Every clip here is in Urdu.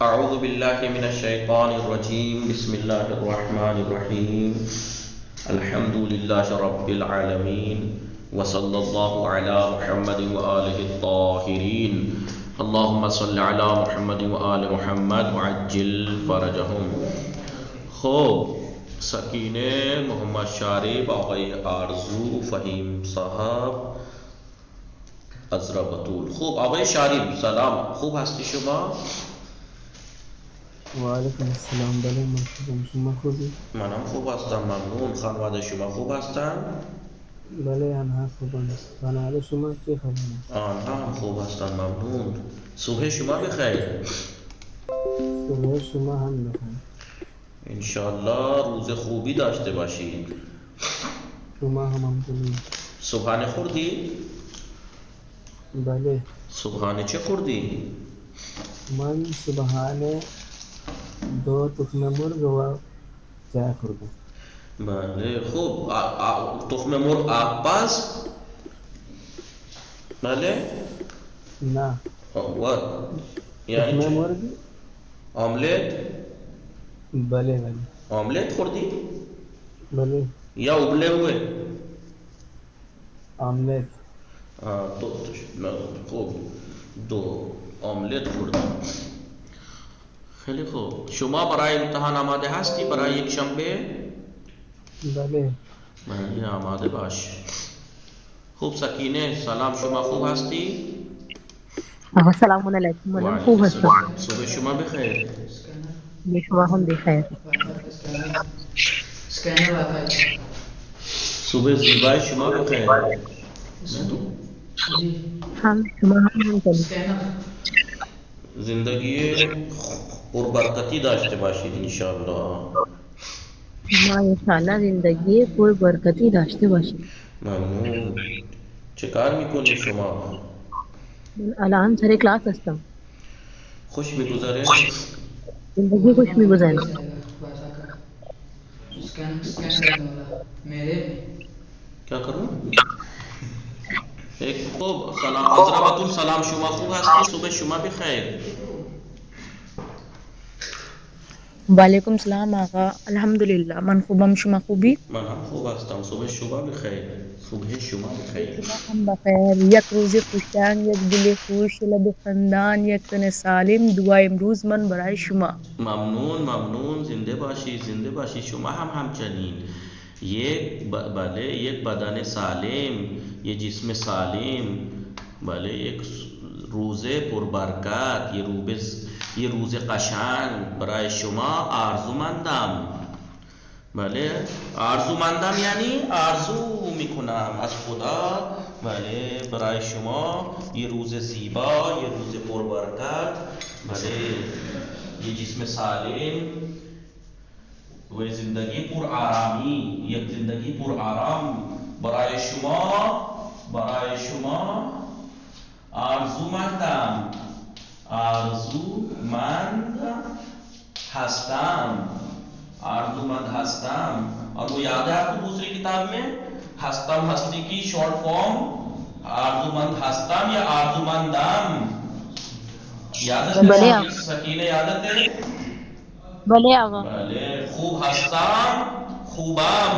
اعوذ باللہ من الشیطان الرجیم بسم اللہ الرحمن الرحیم الحمد للہ رب العالمین وصلی اللہ علی محمد وآلہ الطاہرین اللہم صل علی محمد وآل محمد وعجل فرجہم. خوب سکینہ، محمد شارب، آقای آرزو، فہیم صاحب، عذرا بطول. خوب آقای شارب سلام، خوب هستی شما؟ وعلیکم السلام. بله من خوبم، شما خوبی؟ منم خوب هستم ممنون. خانواده شما خوب هستن؟ بله آنها خوبند. خانواده شما چه خبره؟ آنها هم خوب هستن ممنون. صبح شما بخیر. صبح شما هم بخیر. انشالله روز خوبی داشته باشید. شما هم همچنین. صبحانه خوردی؟ بله صبحانه چه خوردی؟ من صبحانه 2 تخم مرغ و چای خوردم. بله خوب. تخم مرغ آبپز؟ بله؟ نه و تخم یعنی مرغ. آملت؟ بله بله آملت خوردی؟ بله یا ابله ہوئے؟ آملیت. تو خوب 2 آملت خوردم. خیلی خوب. شما برای امتحان آماده هستی برای یک شنبه؟ بله بله آماده باش. خوب سکینه سلام، شما خوب هستی؟ السلام علیکم. منم وعلیکم خوب هستم. السلام. صبح شما بخیر. به شما هم بخیر. صبح زیبای شما بخیر. هم شما هم همچنین. زندگی پربرکتی داشته باشید انشاءالله. ما انشاءالله زندگی پر برکتی داشته باشیم. ممنون. چه کار میکنی شما؟ من الان سر کلاس هستم. خوش میگذره؟ زندگی خوش میگذره. کیا کروں؟ ایک خوب سلام عذرا بطول سلام، شما خوب هستی؟ صبح شما بخیر. وعلیکم السلام آقا. الحمدلله من خوبم، شما خوبی؟ من هم خوب هستم. صبح شما بخیر. صبح شما بخیر. شما هم بخیر. یک روز خوشنگ، یک دل خوش، لب خندان، یک تن سالم. دعا امروز من برای شما. ممنون ممنون. زنده باشی زنده باشی. شما هم همچنین. بله یک بدن سالم، یہ جسم سالم، بله یک روز پربرکت، یہ روز قشنگ برای شما آرزومندم. بله آرزومندم یعنی آرزو میکنم از خدا، بله برای شما یہ روز زیبا، یہ روز پربرکت، بله یہ جسم سالم و زندگی پر آرامی، یک زندگی پر آرام برای شما آرزومندم، آرزومند ہستم. اور وہ یاد ہے آپ کو دوسری کتاب میں ہستم ہستی کی شارٹ فارم آرزومند ہستم یا آرزومندم؟ یاد بله ہے آقا. سکینہ؟ یادت ہے؟ بله آقا. بله خوب هستم، خوبم،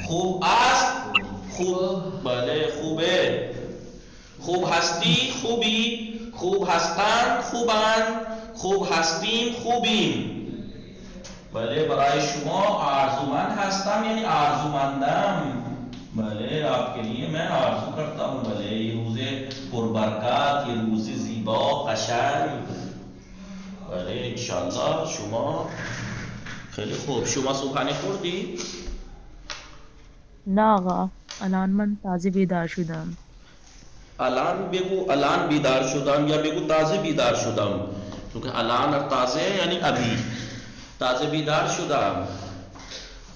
خوب است، خوب، بله خوبه، خوب هستی، خوبی، خوب هستند، خوبند، خوب هستیم، خوبیم. بله برای شما آرزومند هستم یعنی آرزومندم. بله آپ کے لیے میں آرزو کرتا ہوں، بله یہ روز پربرکات، یہ روز زیبا قشنگ، بله انشاءالله شما. خیلی خوب. شما صبحانه خوردی؟ نه آقا، الان من تازه بیدار شدم. الان بگو الان بیدار شدم یا بگو تازه بیدار شدم، کیونکه الان اور تازه یعنی ابھی. تازه بیدار شدم.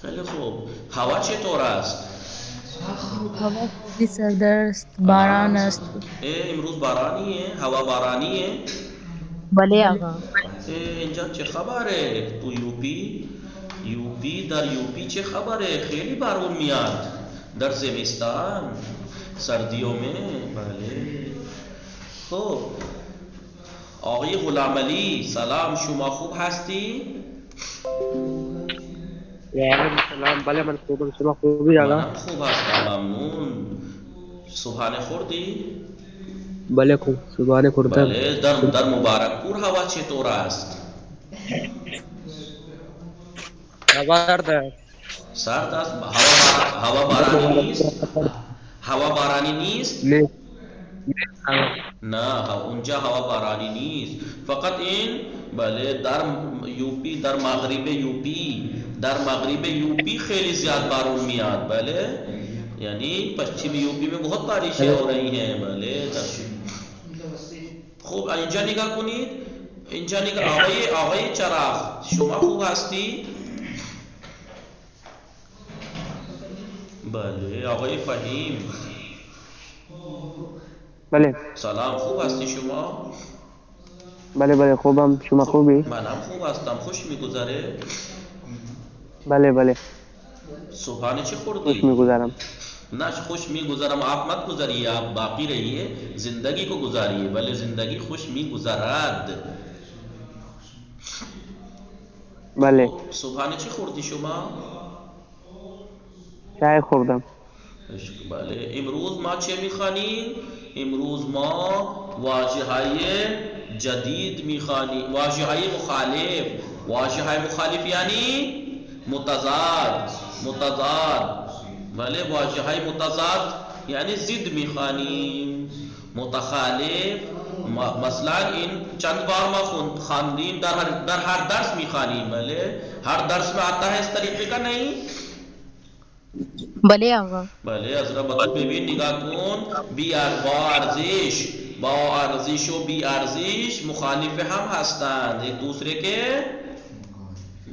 خیلی خوب. هوا چطور است؟ هوا خیلی سرد است، باران است. امروز بارانیه؟ هوا بارانیه؟ بله آقا. اینجا چه خبره؟ تو در یوپی چه خبره؟ خیلی بارون میاد در زمستان، سردیوں میں. بله خوب آقای غلام علی سلام، شما خوب هستی؟ وعلیکم السلام. بله من خوبم. شما خوبی آقا؟ منم خوب هستم، ممنون. صبحانه خوردی؟ بله خوب. صبحانه خوردم. بله. در مبارکپور هوا چطور است؟ خبر سرد است. هوا بارانی نیست؟ هوا بارانی نیست؟ نه نه، اونجا هوا بارانی نیست. فقط این بله در یوپی، در مغرب یوپی خیلی زیاد بارون میاد. بله یعنی پشچم یوپی میں بہت بارشیں ہو رہی ہیں. بله خوب اینجا نگاه کنید، اینجا نگاه. آقای چراغ شما خوب هستی؟ بله. آقای فهیم بله سلام، خوب هستی شما؟ بله خوبم. شما خوبی؟ منم خوب هستم. خوش میگذره؟ بله صبحانه چی خوش خوردی؟ میگذرم. نہ خوش می گزرم آپ مت گزریے، آپ باقی رہیے، زندگی کو گزاریے. بھلے زندگی خوش می گذرد. بله صبحانه چی خوردی شما؟ چای خوردم. بله. امروز ما چه میخوانیم؟ امروز ما واژه‌های جدید میخوانیم، واژه‌های مخالف. واژه‌های مخالف یعنی متضاد. بله واژه‌های متضاد یعنی ضد میخوانیم، متخالف. مثلا این چند بار ما خواندیم، در هر درس میخوانیم. بله ہر درس میں آتا ہے اس طریقے کا نہیں؟ بله آقا. بله از ربطو ببین نگاه کن. با ارزش و بی ارزش مخالف هم هستند، ایک دوسرے کے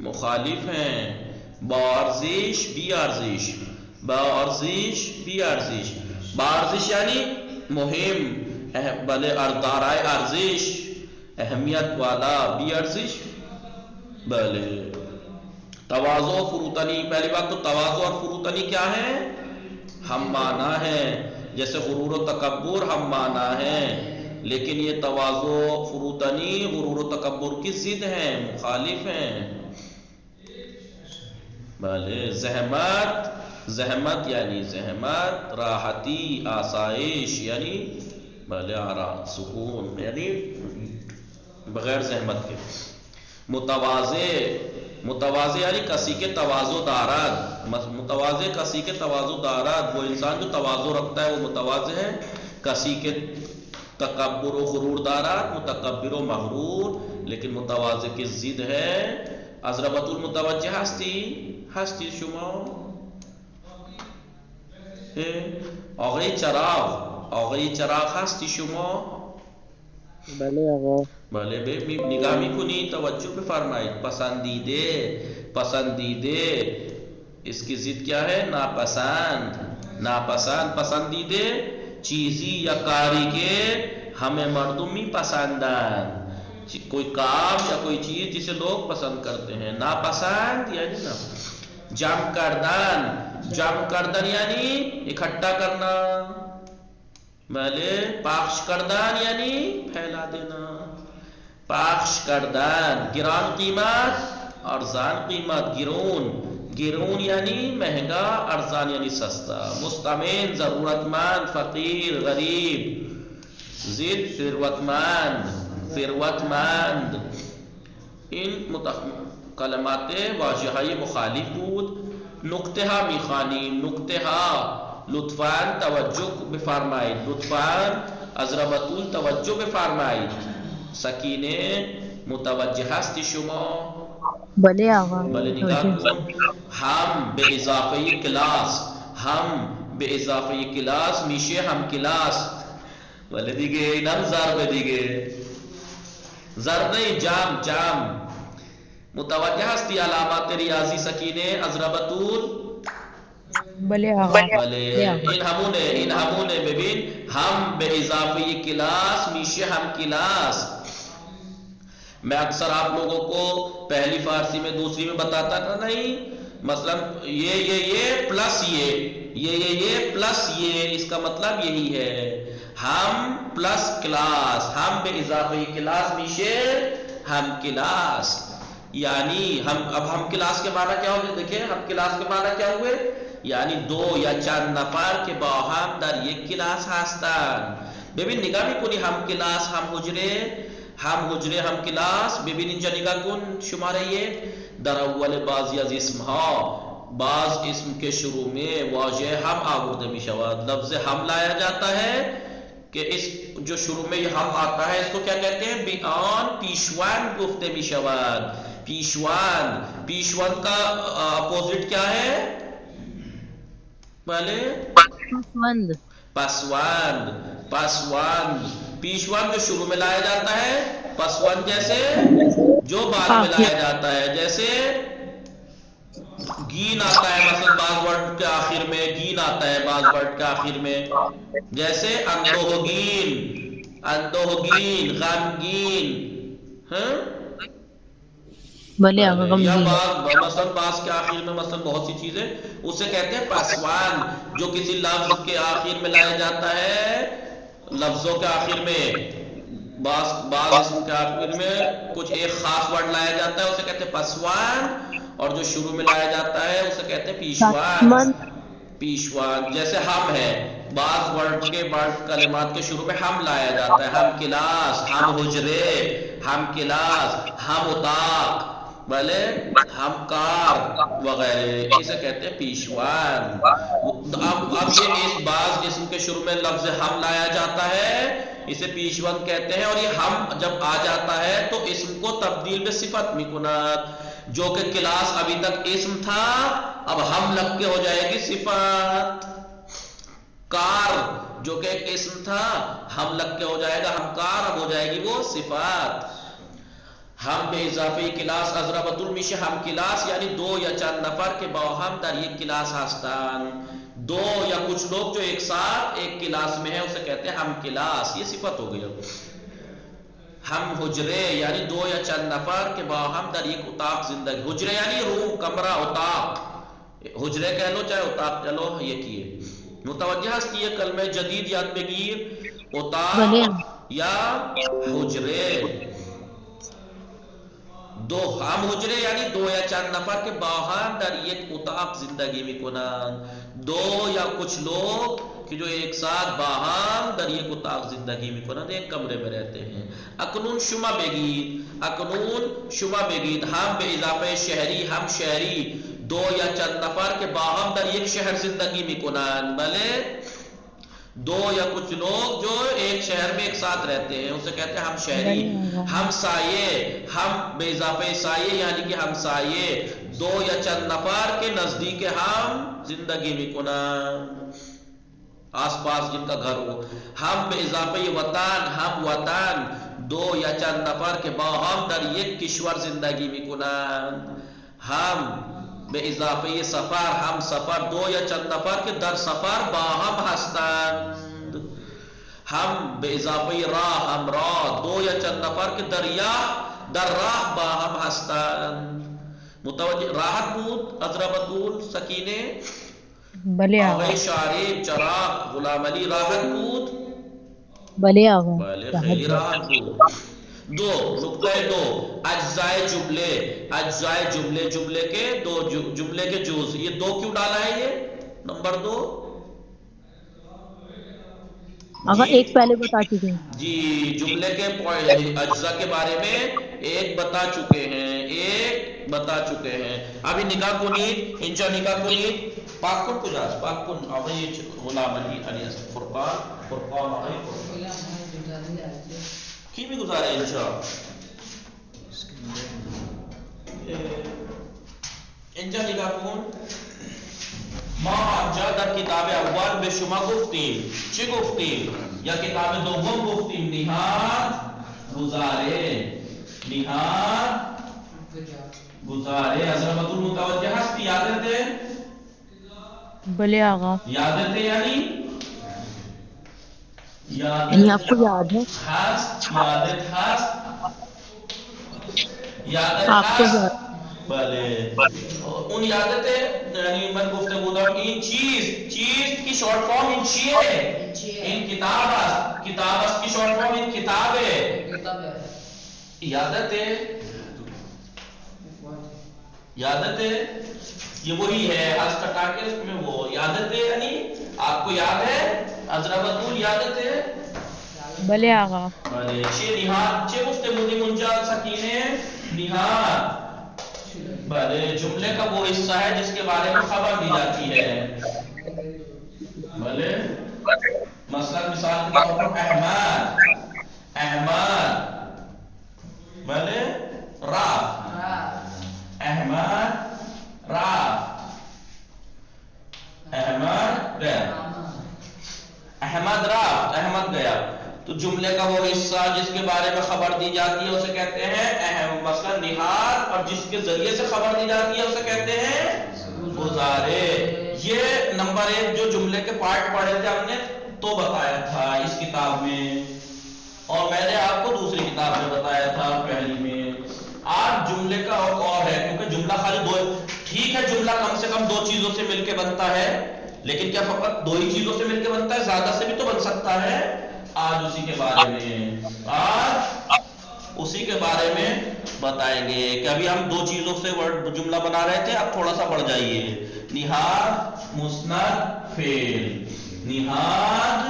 مخالف ہیں. با ارزش بی ارزش، با ارزش یعنی مهم، بله دارای ارزش، اہمیت والا. بی ارزش بله. تواضع و فروتنی، پہلی بات تو تواضع اور فروتنی کیا ہے؟ ہم معنی ہے. جیسے غرور و تکبر ہم معنی ہے، لیکن یہ تواضع و فروتنی غرور و تکبر کی ضد ہیں، مخالف ہیں. بله. زحمت یعنی زحمت، راحتی آسائش یعنی بله آرام سکون یعنی بغیر زحمت کے. متواضع یعنی کسی کے تواضع دارد. متواضع کسی کے تواضع دارد، وہ انسان جو تواضع رکھتا ہے وہ متواضع ہے. کسی کے تکبر و غرور دارد، متکبر و مغرور. لیکن متواضع کی ضد ہے. ازربت المتوجه هستی شما؟ آقای چراغ هستی شما؟ بله آقا. بله. نگاه میکنی، توجه بفرمایید. پسندیده اس کی ضد کیا ہے؟ ناپسند. پسندیده چیزی یا کاری کے ہمیں مردمی پسندند. کوئی کام یا کوئی چیز جسے لوگ پسند کرتے ہیں. ناپسند یعنی نا. جمع کردن یعنی اکٹھا کرنا. بله. پخش کردن یعنی پھیلا دینا. پخش کردن. گران قیمت، ارزان قیمت. گرون یعنی مہنگا، ارزان یعنی سستا. مستمن ضرورتمند، فقیر غریب. ضد ثروتمند. این کلمات واژه‌های مخالف بود. نکته ها میخوانیم. نکته ها لطفاً توجه بفرمایید. لطفاً از ربطول توجه بفرمایید. سکینه متوجه هستی شما؟ بله آقا. بله نگاه کن. هم به اضافه کلاس میشه هم کلاس. بله دیگه اینم ضربه دیگه. ضرب نہیں، جام. متوجہ ہستی علامات ریاضی سکینه از ربطول؟ بله آقا. بله. این همونه ببین. هم به اضافه کلاس میشه هم کلاس. میں اکثر آپ لوگوں کو پہلی فارسی میں دوسری میں بتاتا تھا نہیں؟ مثلا یہ پلس یہ پلس یہ، اس کا مطلب یہی ہے. ہم پلس کلاس، ہم به اضافه کلاس میشه ہم کلاس. یعنی ہم کلاس کے معنی کیا ہوگے؟ دیکھیں ہم کلاس کے معنی کیا ہوئے؟ یعنی دو یا چند نفر که با هم در یک کلاس هستند. ببین نگاه میکنی هم کلاس هم حجره هم کلاس. ببین اینجا نگاه کن شماره یک، در اول بعضی از اسمها بعض اسم کے شروع میں واژه هم آورده می شود. لفظ هم لایا جاتا ہے کہ اس جو شروع میں یہ ہم آتا ہے اس کو کیا کہتے ہیں؟ بیان پیشوند گفته می شود. پیشوند کا اپوزٹ کیا ہے؟ بلے پسوند. پیشوند جو شروع میں لایا جاتا ہے، پسوند جیسے جو بعد میں لایا جاتا ہے. جیسے گین آتا ہے مثلا بعض ورڈ کے آخر میں، گین آتا ہے بعض ورڈ کے آخر میں. جیسے اندوہگین، غمگین، یا مثلا بعض کے آخر میں مثلا بہت سی چیزیں اسے کہتے ہیں پسوند. جو کسی لفظ کے آخر میں لایا جاتا ہے، لفظوں کے آخر میں بعض اسم کے آخر میں کچھ ایک خاص ورڈ لایا جاتا ہے اسے کہتے ہیں پسوند، اور جو شروع میں لایا جاتا ہے اسے کہتے ہیں پیشوان. جیسے ہم ہے، بعض ورڈ کلمات کے شروع میں ہم لایا جاتا ہے. ہم کلاس، ہم حجرے، ہم کلاس، ہم اتاق، بلے ہم کار وغیرہ، اسے کہتے ہیں پیشوان. اب یہ بعض اسم کے شروع میں لفظ ہم لایا جاتا ہے اسے پیشوان کہتے ہیں. اور یہ ہم جب آ جاتا ہے تو اسم کو تبدیل به صفت میکند. جو کہ کلاس ابھی تک اسم تھا اب ہم لگ کے ہو جائے گی صفت. کار جو کہ ایک اسم تھا ہم لگ کے ہو جائے گا ہم کار، اب ہو جائے گی وہ صفت. ہم به اضافه کلاس اضربت میشه ہم کلاس، یعنی دو یا چند نفر که با هم در یک کلاس هستند. دو یا کچھ لوگ جو ایک ساتھ ایک کلاس میں ہیں اسے کہتے ہیں ہم کلاس. یہ صفت ہو گئی. ہم حجرے یعنی دو یا چند نفر کے با ہم در ایک اتاق زندگی. حجرے یعنی روم، کمرہ، اتاق. حجرے کہہ لو چاہے اتاق کہہ لو، یہ کیے. متوجہ است کہ یہ کلمہ جدید یاد بگیر، اتاق یا حجرے. دو ہم حجرے یعنی دو یا چند نفر کے با هم در یک اتاق زندگی میکنند. دو یا کچھ لوگ کہ جو ایک ساتھ با هم در یک اتاق زندگی میکنند، ایک کمرے میں رہتے ہیں. اکنون شما بگید ہم به اضافه شہری، ہم شہری دو یا چند نفر کے با هم در یک شہر زندگی میکنند. بلے دو یا کچھ لوگ جو ایک شہر میں ایک ساتھ رہتے ہیں اسے کہتے ہیں ہم شہری. ہم سائے، ہم بے اضافہ سائے یعنی کہ ہم سائے دو یا چند نفر کے نزدیک ہم زندگی میکنند، آس پاس جن کا گھر ہو. ہم بے اضافہ وطن، ہم وطن دو یا چند نفر کے با ہم در یک کشور زندگی میکنند. ہم به اضافه سفر، ہم سفر دو یا چند نفر که در سفر با هم هستند. ہم به اضافه راه، ہم راه دو یا چند نفر که در راه با هم هستند. متوجه راحت بود اضربتون سکینه بلے آقای شارب چراغ غلام علی راحت بود. بلے آقا بله خیلی راحت بود. دو نقطہ دو اجزائے جملے کے دو جملے کے جز. یہ دو کیوں ڈالا ہے؟ یہ نمبر دو آقا ایک پہلے بتا چکے ہیں. جی جملے کے اجزاء کے بارے میں ایک بتا چکے ہیں. ابھی نکاح کنید انجا نکاح کنید پاک کن کجاست پاک کن آقای غلام علی فرقان آقای کی بھی گزارے انشاء اینجا نگاه کن. ما آنجا در کتاب اول به شما گفتیم. چی گفتیم؟ یا کتاب دوم گفتیم نهاد گزاره. اضربتون متوجه هستی؟ یادته؟ بلے آقا یادته یعنی یعنی آپ کو یاد ہے؟ یادت هست بله اون یادته. یعنی من گفته بودم این چیز کی شارت فارم این چیه؟ ان کتاب است، کتاب است کی شارٹ فارم ان کتاب ہے، عیادت ہے، عیادت ہے، یہ وہی ہے از کٹا کے اس میں وہ عیادت ہے، یعنی آپ کو یاد ہے ازربتول عیادت ہے. بلے آغا. بلے چھ نہاد چھ مستمودی منجال سکینے نہاد. بلے جملے کا وہ حصہ ہے جس کے بارے میں خبر دی جاتی ہے. بلے مثلا مثال کے طور پر احمد، احمد، بلے راف، احمد راف، احمد گیا، احمد راف، احمد گیا. تو جملے کا وہ حصہ جس کے بارے میں خبر دی جاتی ہے اسے کہتے ہیں اہم، مثلا نہاد، اور جس کے ذریعے سے خبر دی جاتی ہے اسے کہتے ہیں گزارے. یہ نمبر 1 جو جملے کے پارٹ پڑھے تھے ہم نے تو بتایا تھا اس کتاب میں، اور میں نے آپ کو دوسری کتاب میں بتایا تھا پہلی میں. آج جملے کا اور ہے، کیونکہ جملہ خالی دو، ٹھیک ہے جملہ کم سے کم دو چیزوں سے مل کے بنتا ہے، لیکن کیا فقط دو ہی چیزوں سے مل کے بنتا ہے؟ زیادہ سے بھی تو بن سکتا ہے. آج اسی کے بارے میں، آج اسی کے بارے میں بتائیں گے کہ ابھی ہم دو چیزوں سے جملہ بنا رہے تھے، اب تھوڑا سا بڑھ جائیے. نہاد مسند فعل، نہاد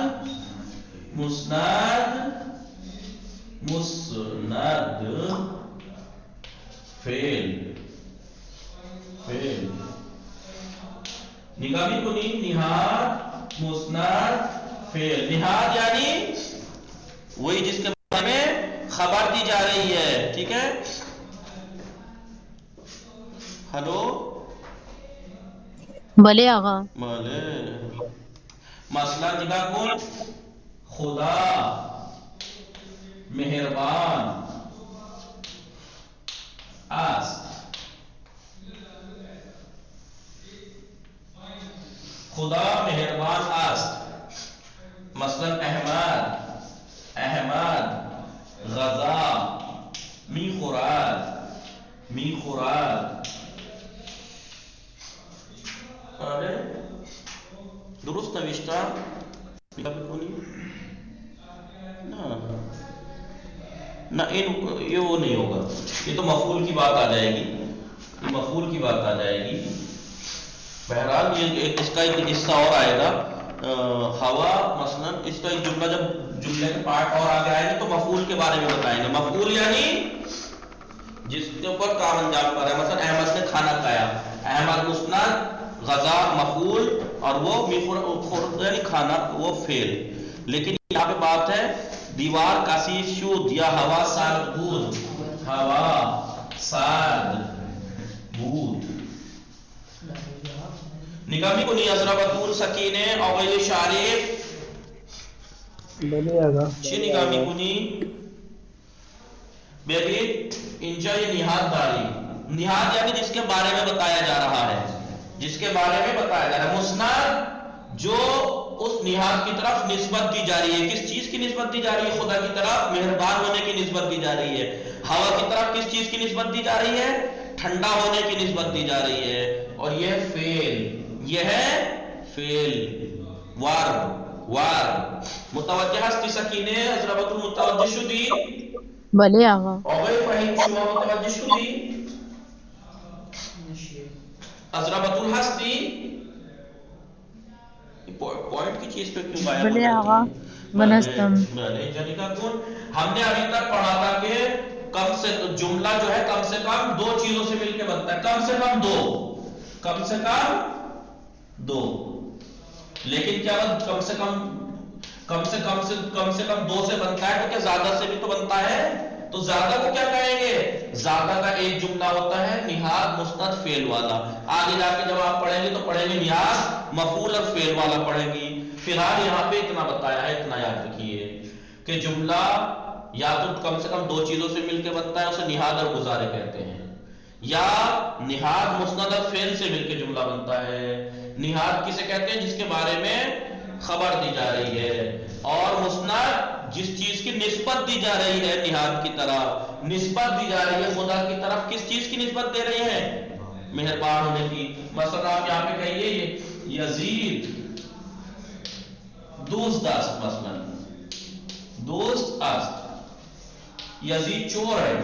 مسند، مسند فعل، فعل نگاہ بھی کنی، نہاد مسند فعل. نہاد یعنی وہی جس کے بارے میں خبر دی جا رہی ہے. ٹھیک ہے، ہلو بلے آغا. بلے. مثلا نگاہ کن، خدا مہربان است، خدا مہربان است. مثلا احمد، احمد غذا می خورد، می خورد. آره درست نوشتم؟ نہ یہ وہ نہیں ہوگا، یہ تو مفعول کی بات آ جائے گی، یہ مفعول کی بات آ جائے گی. بہرحال یہ اس کا ایک حصہ اور آئے گا، ہوا مثلا اس کا ایک جملہ جب جملے کے پارٹ اور آگے آئے گے تو مفعول کے بارے میں بتائیں گے. مفعول یعنی جس کے اوپر کام انجام کر رہا ہے. مثلا احمد نے کھانا کھایا، احمد مسند، غذا مفعول، اور وہ یعنی کھانا وہ فعل. لیکن یہاں پہ بات ہے دیوار کثیف شد یا ہوا سرد بود، ہوا سرد بود. نگامی کنی ازربتول سکینے اویل شارف بلے آغا. چی نگامی کنی بیگید انجا یہ نہاد داری. نہاد یعنی جس کے بارے میں بتایا جا رہا ہے، جس کے بارے میں بتایا جا رہا ہے. مسند جو اس نہاد کی طرف نسبت دی جا رہی ہے. کس چیز کی نسبت دی جا رہی ہے؟ خدا کی طرف مہربان ہونے کی نسبت دی جا رہی ہے. ہوا کی طرف کس چیز کی نسبت دی جا رہی ہے؟ ٹھنڈا ہونے کی نسبت دی جا رہی ہے. اور یہ فعل، یہ ہے فعل ورب، ورب. متوجہ ہستی سکینے ازربت المتوجہ شدی بلے آغا. اوے فہیم شما متوجہ شدی ازربت الحستی. پوائنٹ کی چیز پہ کیوں غائب ہو بلے جاتی آغا. ہے؟ منستم. بھلے جنی کا کون. ہم نے ابھی تک پڑھا تھا کہ کم سے جملہ جو ہے کم سے کم دو چیزوں سے مل کے بنتا ہے، کم سے کم دو، کم سے کم دو. لیکن کیا کم سے کم کم سے کم سے کم سے کم دو سے بنتا ہے تو کیا زیادہ سے بھی تو بنتا ہے؟ تو زیادہ کو کیا کہیں گے؟ زیادہ کا ایک جملہ ہوتا ہے نہاد مسند فعل والا. آگے جا کے جب آپ پڑھیں گے تو پڑھیں گے نہاد مفعول اور فعل والا پڑھیں گی. فی الحال یہاں پہ اتنا بتایا ہے، اتنا یاد رکھیے کہ جملہ یا تو کم سے کم دو چیزوں سے مل کے بنتا ہے، اسے نہاد اور گزارے کہتے ہیں، یا نہاد مسند اور فعل سے مل کے جملہ بنتا ہے. نہاد کسے کہتے ہیں؟ جس کے بارے میں خبر دی جا رہی ہے. اور مسند جس چیز کی نسبت دی جا رہی ہے نہاد کی طرف، نسبت دی جا رہی ہے خدا کی طرف. کس چیز کی نسبت دے رہے ہیں؟ مہربان ہونے کی. مثلا آپ یہاں پہ کہیے یزید دوست است مثلا دوست است. یزید چور ہے.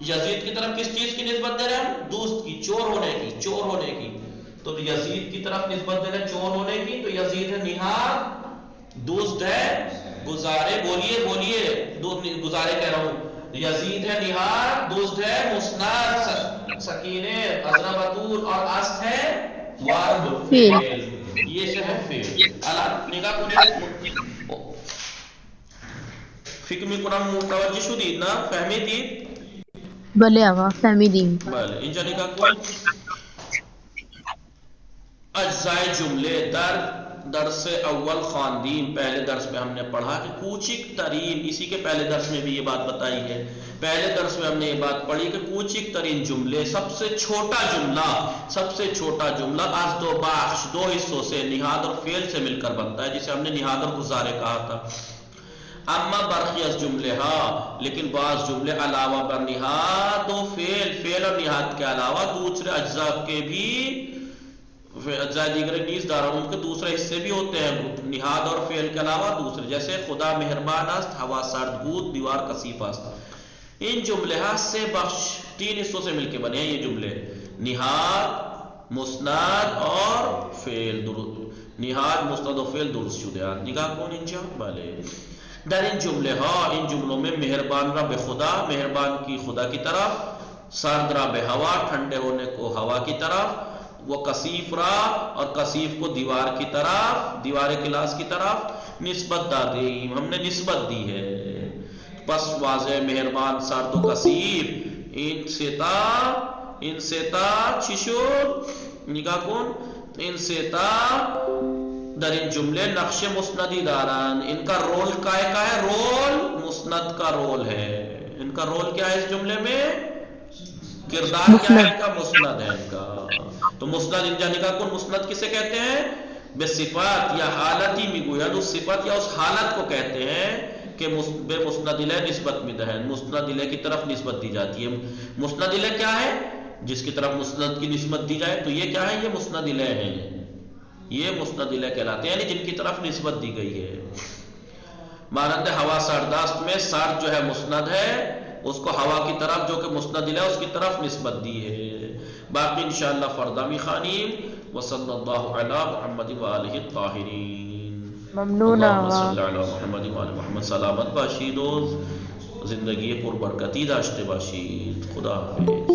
یزید کی طرف کس چیز کی نسبت دے رہے ہیں؟ دوست کی، چور ہونے کی، چور ہونے کی. تو یزید کی طرف نسبت دے رہے ہیں چور ہونے کی. تو یزید ہے نہاد، دوست ہے گزارے. بولیے بولیے، گزارے کہہ رہا ہوں. یزید ہے نہاد، دوست ہے مسند، سکینے، عذرا بطول، اور است ہے وارد فعل. یہ سے ہے فعل. الان نگاہ کنید فکر میکنم متوجه شدید نه؟ فهمیدید؟ بله آقا فهمیدیم. بله اینجا نگاه کنید. اجزای جمله در درس اول خواندیم. پہلے درس میں ہم نے پڑھا کہ کوچک ترین، اسی کے پہلے درس میں بھی یہ بات بتائی ہے. پہلے درس میں ہم نے یہ بات پڑھی کہ کوچک ترین جملے، سب سے چھوٹا جملہ از دو بخش، دو حصوں سے، نہاد اور فعل سے مل کر بنتا ہے، جسے ہم نے نہاد اور گزارے کہا تھا. اما برخی از جملے لیکن بعض جملے علاوہ بر نہاد و فعل اور نہاد کے علاوہ دوسرے اجزاء کے بھی، اجزاء دیگر نیز دارن، ان کے دوسرے حصے بھی ہوتے ہیں نہاد اور فعل کے علاوہ دوسرے. جیسے خدا مہربان است، ہوا سرد بود، دیوار کثیف است. ان جملے سے بخش 3 حصوں سے مل کے بنے ہیں یہ جملے: نہاد، مسند اور فعل. نہاد، مسند و فعل درست شده. نگاه کن اینجا. بله. در این جمله ان جملوں میں مہربان را به خدا، مہربان کی خدا کی طرف، سرد را به ہوا، ٹھنڈے ہونے کو ہوا کی طرف، وہ کثیف را، اور کثیف کو دیوار کی طرف، دیوار کلاس کی طرف نسبت دادیم، ہم نے نسبت دی ہے. پس واضح مہربان، سرد و کثیف این ستا چی شد؟ نگاه کن. این ستا در این جملے نقش مسندی دارن. ان کا رول کا ہے؟ رول مسند کا رول ہے. ان کا رول کیا ہے اس جملے میں؟ کردار کیا ہے ان کا؟ مسند ہے ان کا. تو مسند اینجا نگاه کن. مسند کسے کہتے ہیں؟ بے صفات یا حالتی میگوید. اس صفت یا اس حالت کو کہتے ہیں کہ بے مسند الیہ نسبت میدہن، مسند الیہ کی طرف نسبت دی جاتی ہے. مسند الیہ کیا ہے؟ جس کی طرف مسند کی نسبت دی جائے. تو یہ کیا ہے؟ یہ مسند الیہ ہے. یہ مسند الیہ کہلاتے ہیں، یعنی جن کی طرف نسبت دی گئی ہے. مانند ہوا سرداست میں سرد جو ہے مسند ہے، اس کو ہوا کی طرف جو کہ مسند الیہ اس کی طرف نسبت دی ہے. باقی انشاءاللہ فردہ میخوانیم. وصلی اللہ علی محمد و آلہ الطاہرین. ممنون اللہم آقا. صلی علی محمد و آل محمد. سلامت باشید و زندگی پربرکتی داشته باشید. خدا حافظ.